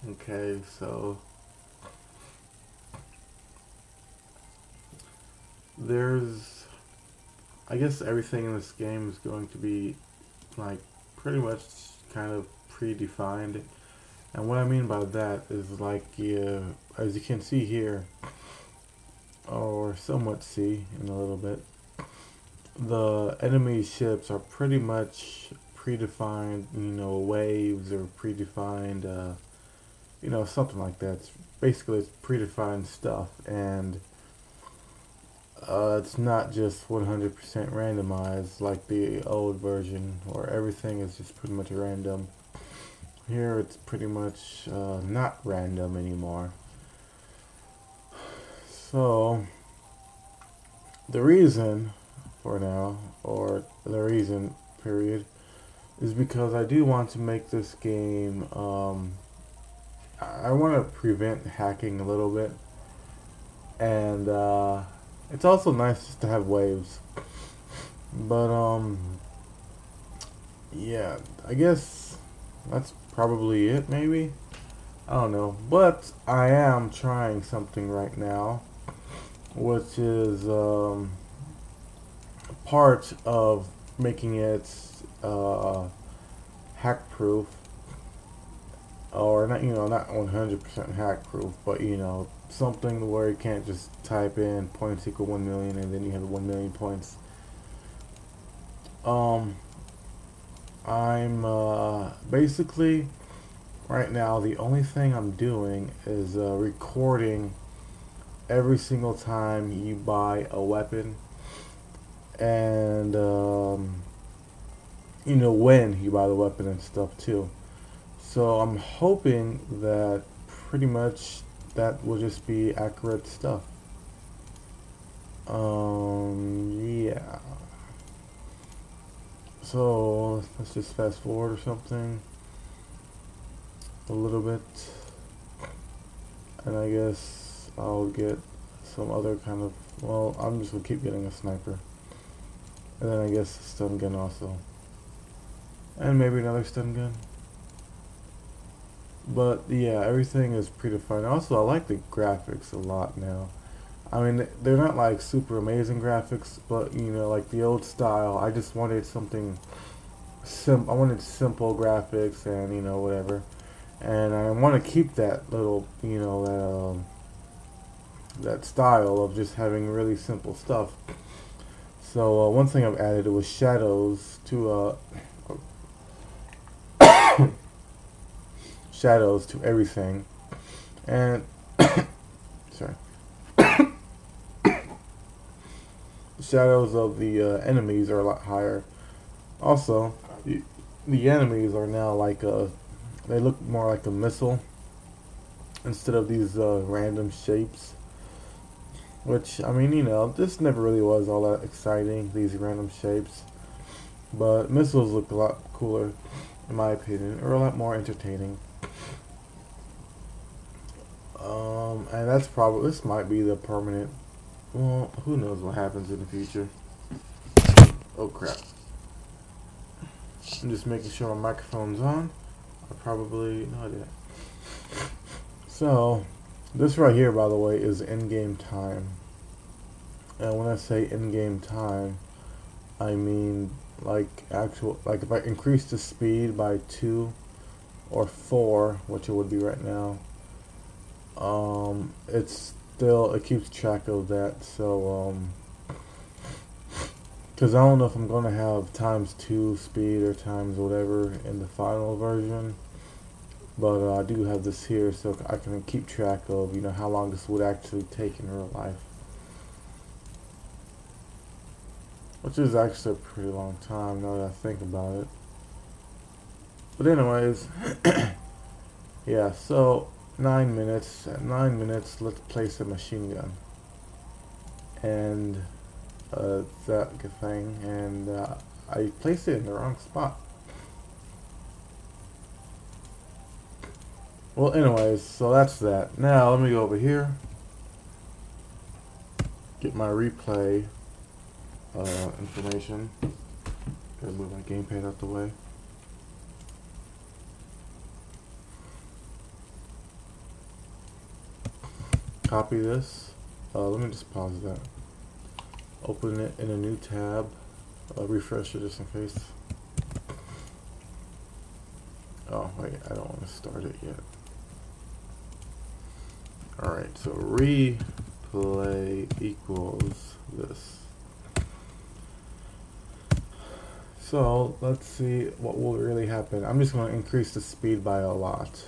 Okay, so there's, I guess everything in this game is going to be like pretty much kind of predefined. And what I mean by that is like, yeah, as you can see here, or somewhat see in a little bit, the enemy ships are pretty much predefined, waves or predefined, something like that. Basically, it's predefined stuff, and it's not just 100% randomized like the old version, where everything is just pretty much random. Here, it's pretty much not random anymore. So, the reason for now, or the reason, period, is because I do want to make this game, I want to prevent hacking a little bit. And it's also nice just to have waves. But, yeah, I guess that's probably it, maybe? I don't know. But I am trying something right now, which is part of making it hack proof, or not, not 100% hack proof, but something where you can't just type in points equal 1 million and then you have 1 million points. Um, I'm basically right now the only thing I'm doing is recording every single time you buy a weapon, and when you buy the weapon and stuff too. So I'm hoping that pretty much that will just be accurate stuff. Yeah. So let's just fast forward or something a little bit, and I guess I'll get some other kind of. Well, I'm just gonna keep getting a sniper, and then I guess a stun gun also, and maybe another stun gun. But yeah, everything is predefined. Also, I like the graphics a lot now. I mean, they're not like super amazing graphics, but like the old style. I just wanted something I wanted simple graphics and whatever. And I want to keep that little, that style of just having really simple stuff. So one thing I've added was shadows to everything, and sorry, the shadows of the enemies are a lot higher. Also, the enemies are now like they look more like a missile instead of these random shapes. Which, I mean, this never really was all that exciting, these random shapes. But missiles look a lot cooler, in my opinion, or a lot more entertaining. And that's probably, this might be the permanent, well, who knows what happens in the future. Oh crap. I'm just making sure my microphone's on. I probably, no I didn't. So, this right here, by the way, is in-game time. And when I say in-game time, I mean like like if I increase the speed by 2 or 4, which it would be right now, it keeps track of that. So, because I don't know if I'm going to have times 2 speed or times whatever in the final version. But I do have this here, so I can keep track of, how long this would actually take in real life. Which is actually a pretty long time now that I think about it. But anyways, yeah, so 9 minutes. At 9 minutes, let's place a machine gun. And that thing, and I placed it in the wrong spot. Well, anyways, so that's that. Now, let me go over here. Get my replay information. Gotta move my gamepad out the way. copy this. Let me just pause that. Open it in a new tab. Refresh it just in case. Oh wait, I don't want to start it yet. Alright, so replay equals this. So let's see what will really happen. I'm just going to increase the speed by a lot.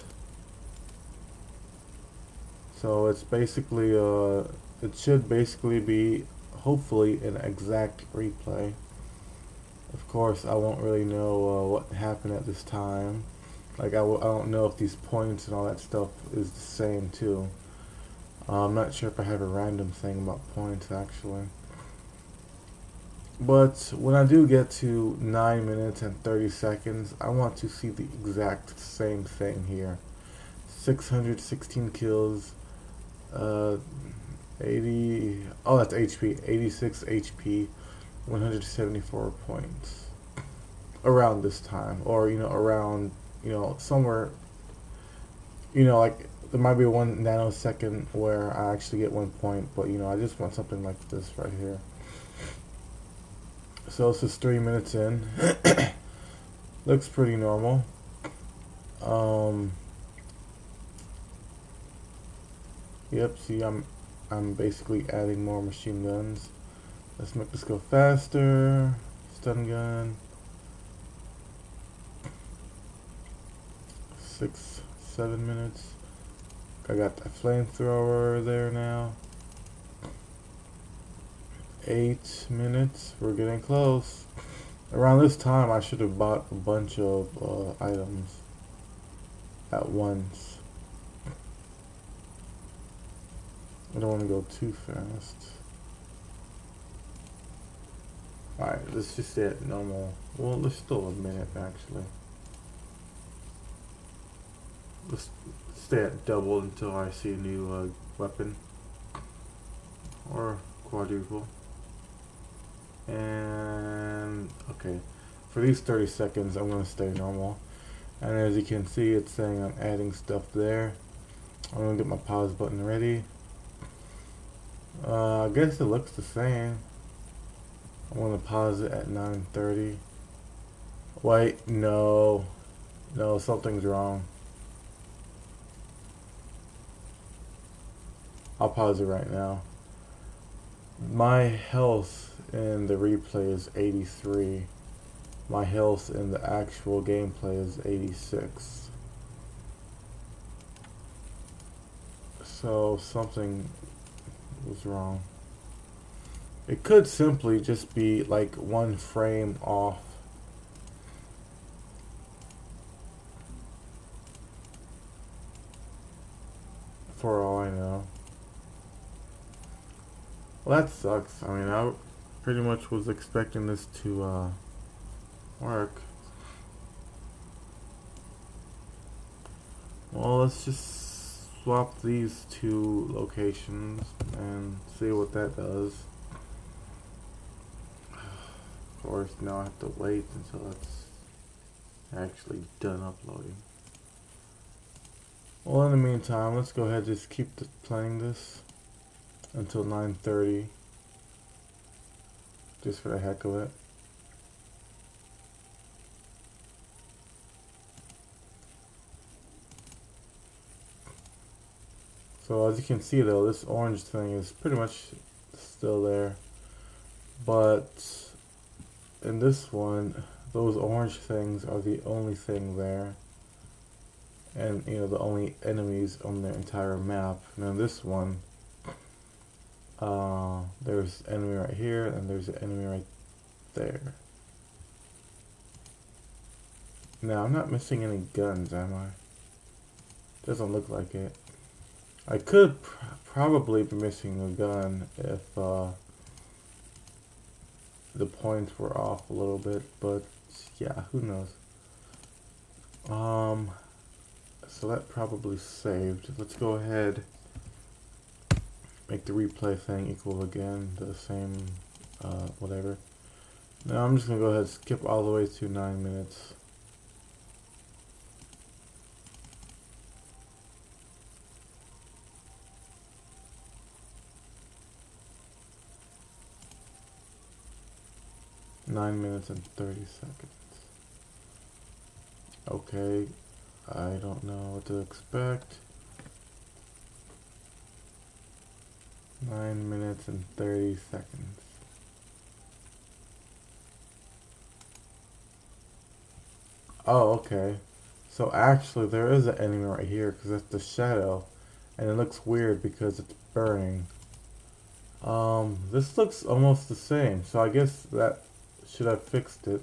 So it's basically it should basically be hopefully an exact replay. Of course, I won't really know what happened at this time. Like I don't know if these points and all that stuff is the same too. I'm not sure if I have a random thing about points actually. But when I do get to 9 minutes and 30 seconds, I want to see the exact same thing here. 616 kills, 80, oh that's HP, 86 HP, 174 points. Around this time, or around, somewhere, like there might be 1 nanosecond where I actually get 1 point, but I just want something like this right here. So this is 3 minutes in. Looks pretty normal. Yep, see I'm basically adding more machine guns. Let's make this go faster. Stun gun. 6, 7 minutes. I got the flamethrower there now. 8 minutes. We're getting close. Around this time, I should have bought a bunch of items at once. I don't want to go too fast. Alright, let's just stay at normal. Well, there's still a minute actually. Let's stay at double until I see a new weapon. Or quadruple. And okay, for these 30 seconds I'm going to stay normal, and as you can see it's saying I'm adding stuff there. I'm going to get my pause button ready. I guess it looks the same. I'm going to pause it at 9:30. Wait, no, something's wrong. I'll pause it right now. My health in the replay is 83. My health in the actual gameplay is 86. So something was wrong. It could simply just be like 1 frame off. For all I know. Well, that sucks. I mean, I pretty much was expecting this to work. Well, let's just swap these 2 locations and see what that does. Of course, now I have to wait until it's actually done uploading. Well, in the meantime, let's go ahead and just keep playing this until 9:30, just for the heck of it. So as you can see though, this orange thing is pretty much still there, but in this one, those orange things are the only thing there, and the only enemies on the entire map. Now this one, there's an enemy right here, and there's an enemy right there. Now, I'm not missing any guns, am I? Doesn't look like it. I could probably be missing a gun if the points were off a little bit, but yeah, who knows. So that probably saved. Let's go ahead, make the replay thing equal again, the same, whatever. Now I'm just gonna go ahead and skip all the way to 9 minutes. 9 minutes and 30 seconds. Okay, I don't know what to expect. 9 minutes and 30 seconds. Oh, okay. So actually there is an enemy right here because that's the shadow. And it looks weird because it's burning. This looks almost the same. So I guess that should have fixed it.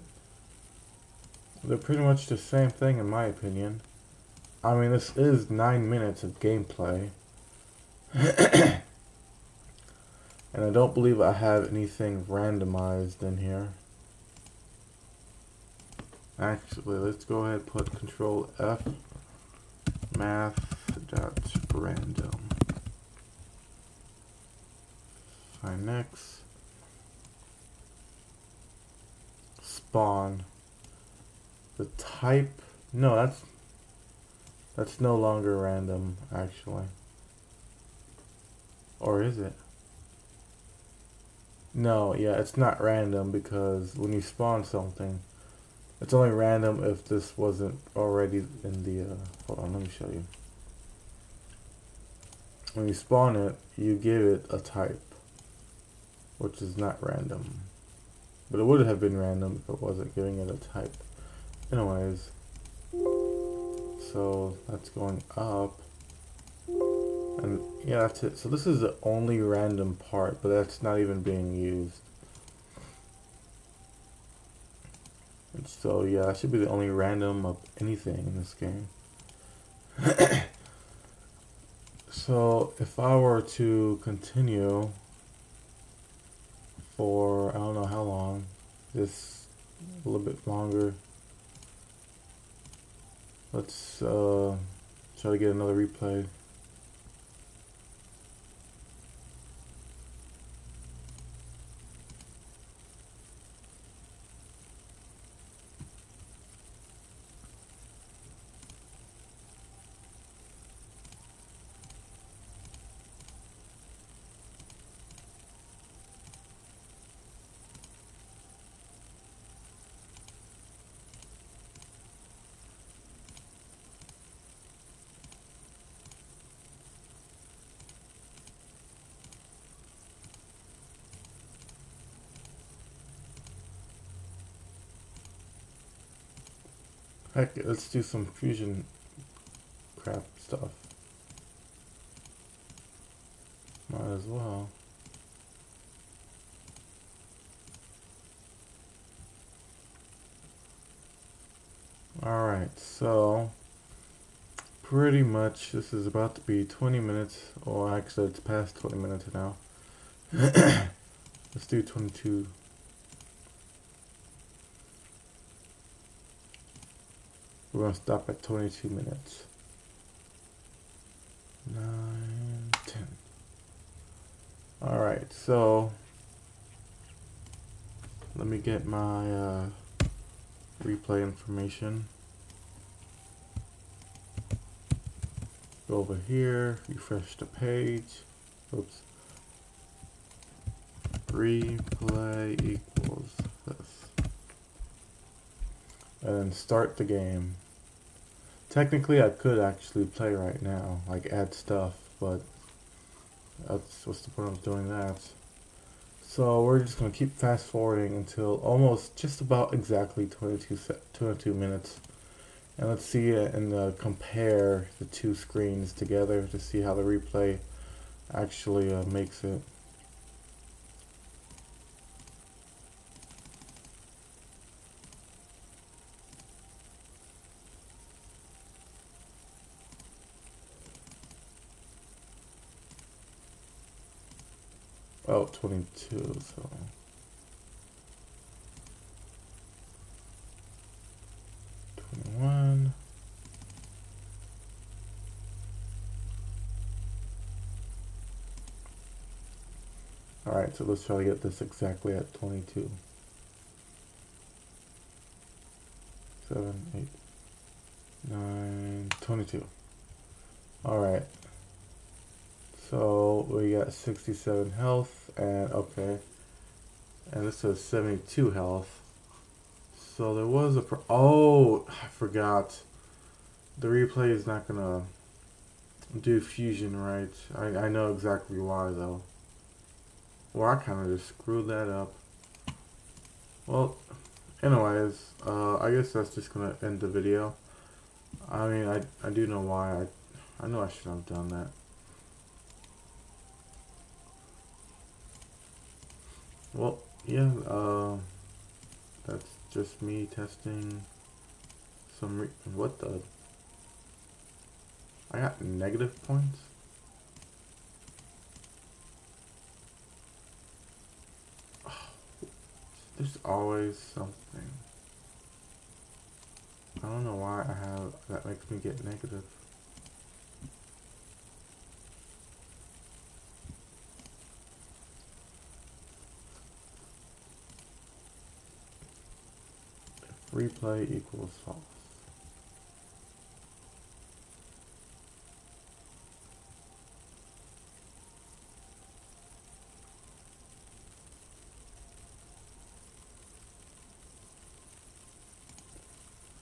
They're pretty much the same thing in my opinion. I mean, this is 9 minutes of gameplay. And I don't believe I have anything randomized in here. Actually, let's go ahead and put Control F math.random. Find next. Spawn. The type. No, that's no longer random, actually. Or is it? No, yeah, it's not random because when you spawn something, it's only random if this wasn't already in the, hold on, let me show you. When you spawn it, you give it a type, which is not random. But it would have been random if it wasn't giving it a type. Anyways, so that's going up. And yeah, that's it. So this is the only random part, but that's not even being used. And so yeah, that should be the only random of anything in this game. So if I were to continue for, I don't know how long, just a little bit longer. Let's try to get another replay. Heck, let's do some fusion crap stuff. Might as well. Alright, so pretty much this is about to be 20 minutes, or actually it's past 20 minutes now. Let's do 22. We're gonna stop at 22 minutes. 9, 10. Alright, so let me get my replay information. Go over here, refresh the page. Oops. Replay equals this. And then start the game. Technically I could actually play right now, like add stuff, but what's the point of doing that? So we're just going to keep fast forwarding until almost just about exactly 22 minutes. And let's see and compare the two screens together to see how the replay actually makes it. Oh, 22, so. Alright, so let's try to get this exactly at 22. 7, 8, 9, 22. Alright. So we got 67 health and okay. And this says 72 health. So there was a oh, I forgot. The replay is not gonna do fusion right. I know exactly why though. Well, I kind of just screwed that up. Well, anyways, I guess that's just gonna end the video. I mean, I do know why. I know I should have done that. Well, yeah, that's just me testing some what the? I got negative points? Oh, there's always something. I don't know why I have, that makes me get negative. Replay equals false.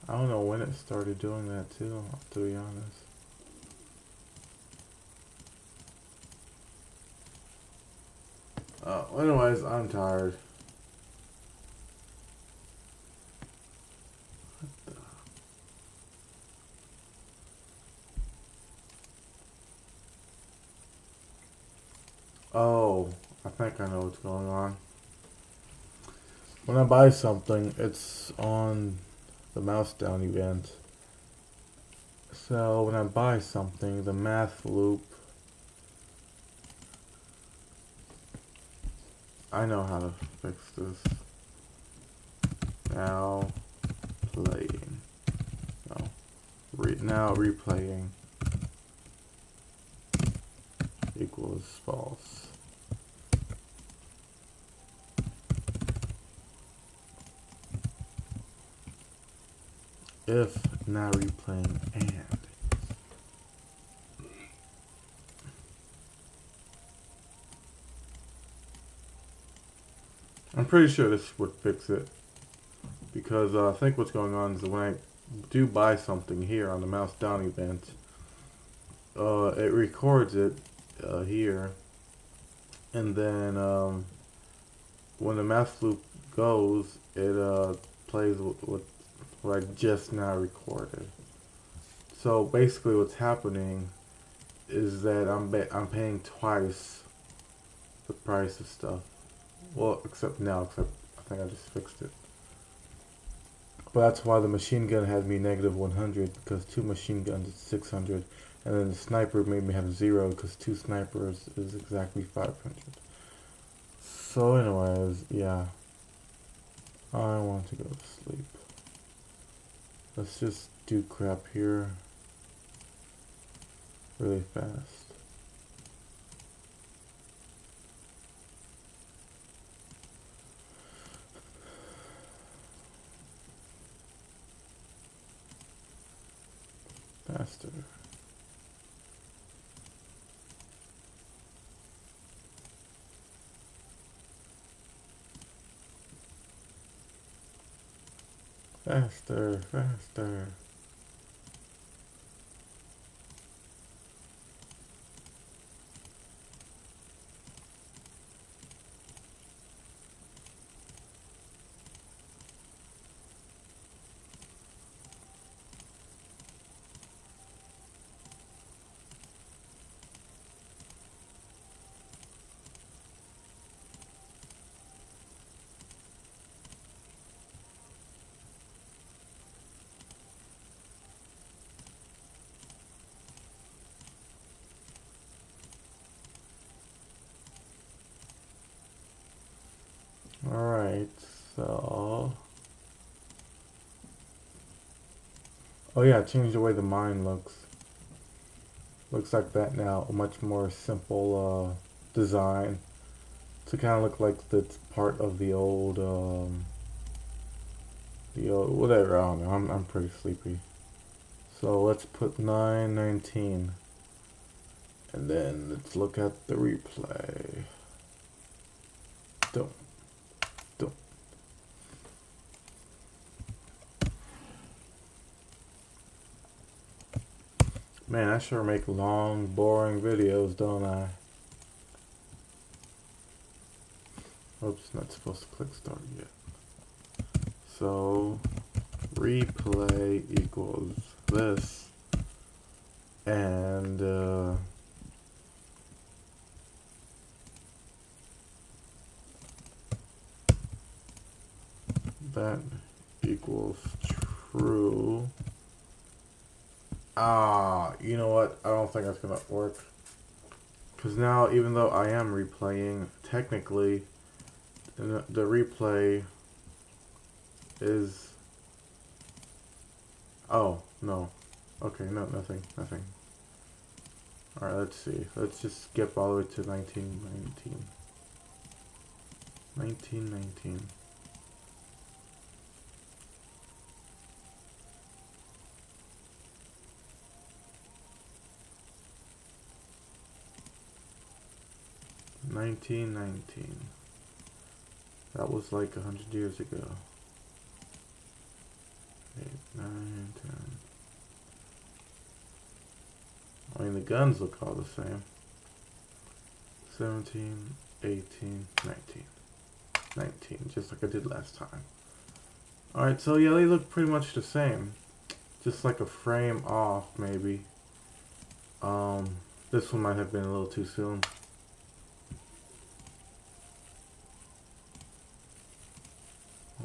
I don't know when it started doing that too, to be honest. Anyways, I'm tired. Oh, I think I know what's going on. When I buy something, it's on the mouse down event. So when I buy something, the math loop, I know how to fix this. Now playing. No. Now replaying equals false. If now replaying and. I'm pretty sure this would fix it. Because I think what's going on is when I do buy something here on the mouse down event, it records it here. And then when the math loop goes, it plays what I just now recorded. So basically what's happening is that I'm paying twice the price of stuff. Well, except I think I just fixed it. But that's why the machine gun had me negative 100, because 2 machine guns is 600. And then the sniper made me have 0, because 2 snipers is exactly 500. So anyways, yeah. I want to go to sleep. Let's just do crap here really fast. Faster. Faster, faster. Alright, so... Oh yeah, change the way the mine looks. Looks like that now, a much more simple design. To kind of look like it's part of the old, whatever, I don't know, I'm pretty sleepy. So let's put 919. And then let's look at the replay. Don't. Man, I sure make long, boring videos, don't I? Oops, not supposed to click start yet. So, replay equals this, and that equals true. You know what? I don't think that's gonna work. Because now, even though I am replaying, technically, the replay is... Oh, no. Okay, no, nothing. Alright, let's see. Let's just skip all the way to 1919. 1919. That was like 100 years ago. 8, 9, 10. I mean, the guns look all the same. 17, 18, 19. 19, just like I did last time. Alright, so yeah, they look pretty much the same. Just like a frame off, maybe. This one might have been a little too soon.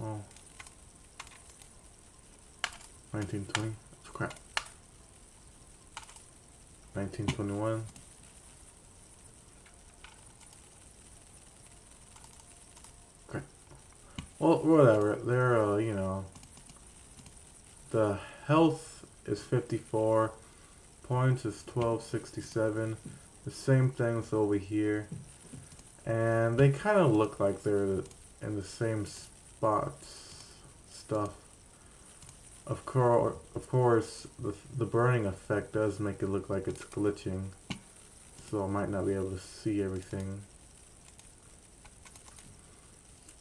Oh. 1920. That's crap. 1921. Okay. Well, whatever. They're, you know, the health is 54. Points is 1267. The same things over here. And they kind of look like they're in the same spots. Stuff. Of course, the burning effect does make it look like it's glitching, so I might not be able to see everything.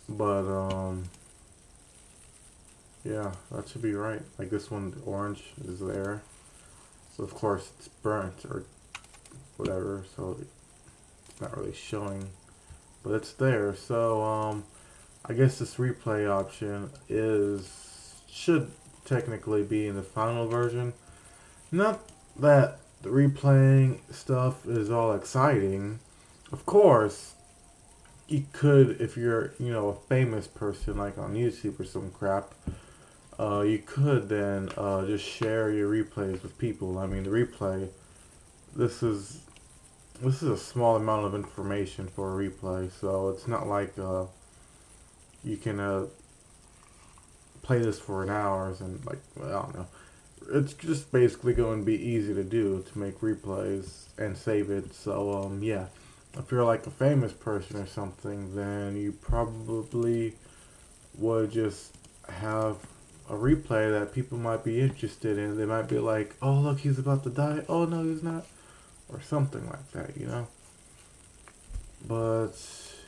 But yeah, that should be right. Like this one, the orange is there, so of course it's burnt or whatever, so it's not really showing, but it's there. So I guess this replay option should technically be in the final version. Not that the replaying stuff is all exciting. Of course, you could, if you're, you know, a famous person like on YouTube or some crap, you could then just share your replays with people. I mean, the replay, this is a small amount of information for a replay, so it's not like you can play this for an hour and like, well, I don't know. It's just basically going to be easy to do to make replays and save it. So yeah, if you're like a famous person or something, then you probably would just have a replay that people might be interested in. They might be like, oh look, he's about to die. Oh no, he's not, or something like that, you know. But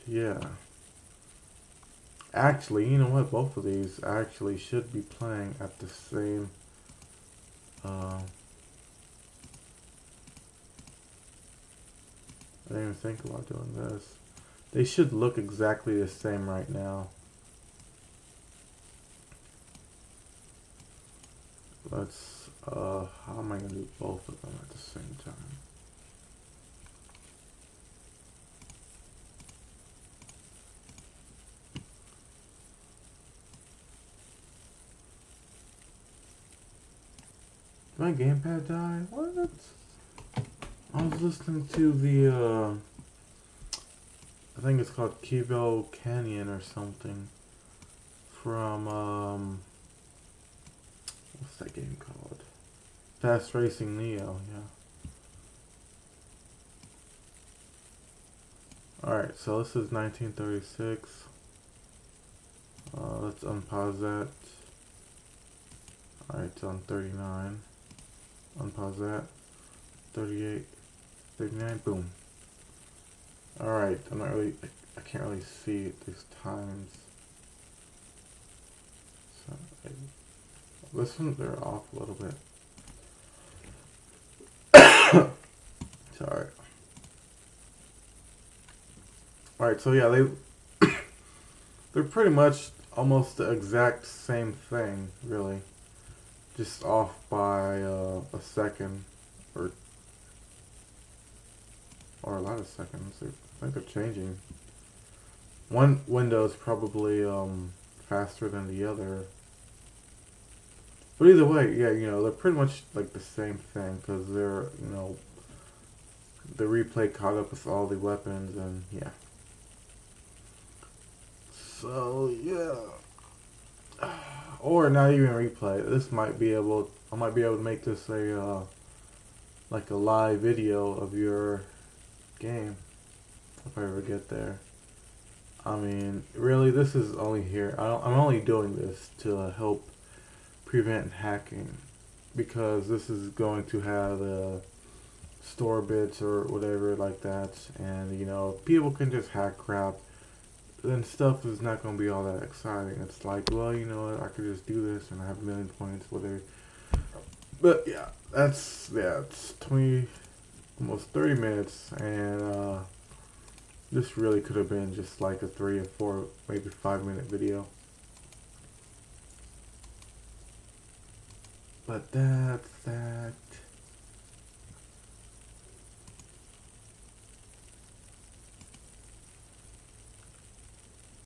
yeah. Actually, you know what? Both of these actually should be playing at the same. I didn't even think about doing this. They should look exactly the same right now. Let's. How am I gonna do both of them at the same time? Did my gamepad die? What? I was listening to the, I think it's called Kibo Canyon or something. From, what's that game called? Fast Racing Neo, yeah. Alright, so this is 1936. Let's unpause that. Alright, it's on 39. Unpause that. 38. 39. Boom. Alright, I'm not really, I can't really see it these times. So, this one, they're off a little bit. Sorry. Alright, so yeah, they're pretty much almost the exact same thing, really. Just off by a second, or a lot of seconds. I think they're changing. One window is probably faster than the other. But either way, yeah, they're pretty much like the same thing, because they're, the replay caught up with all the weapons, and yeah. So yeah. Or not even replay. I might be able to make this a like a live video of your game if I ever get there. I mean, really, this is only here. I'm only doing this to help prevent hacking, because this is going to have store bits or whatever like that, and people can just hack crap. Then stuff is not going to be all that exciting. It's like, well, you know what, I could just do this and I have a million points, whatever. But yeah, it's 20, almost 30 minutes, and this really could have been just like a 3 or 4, maybe 5 minute video. But that's that.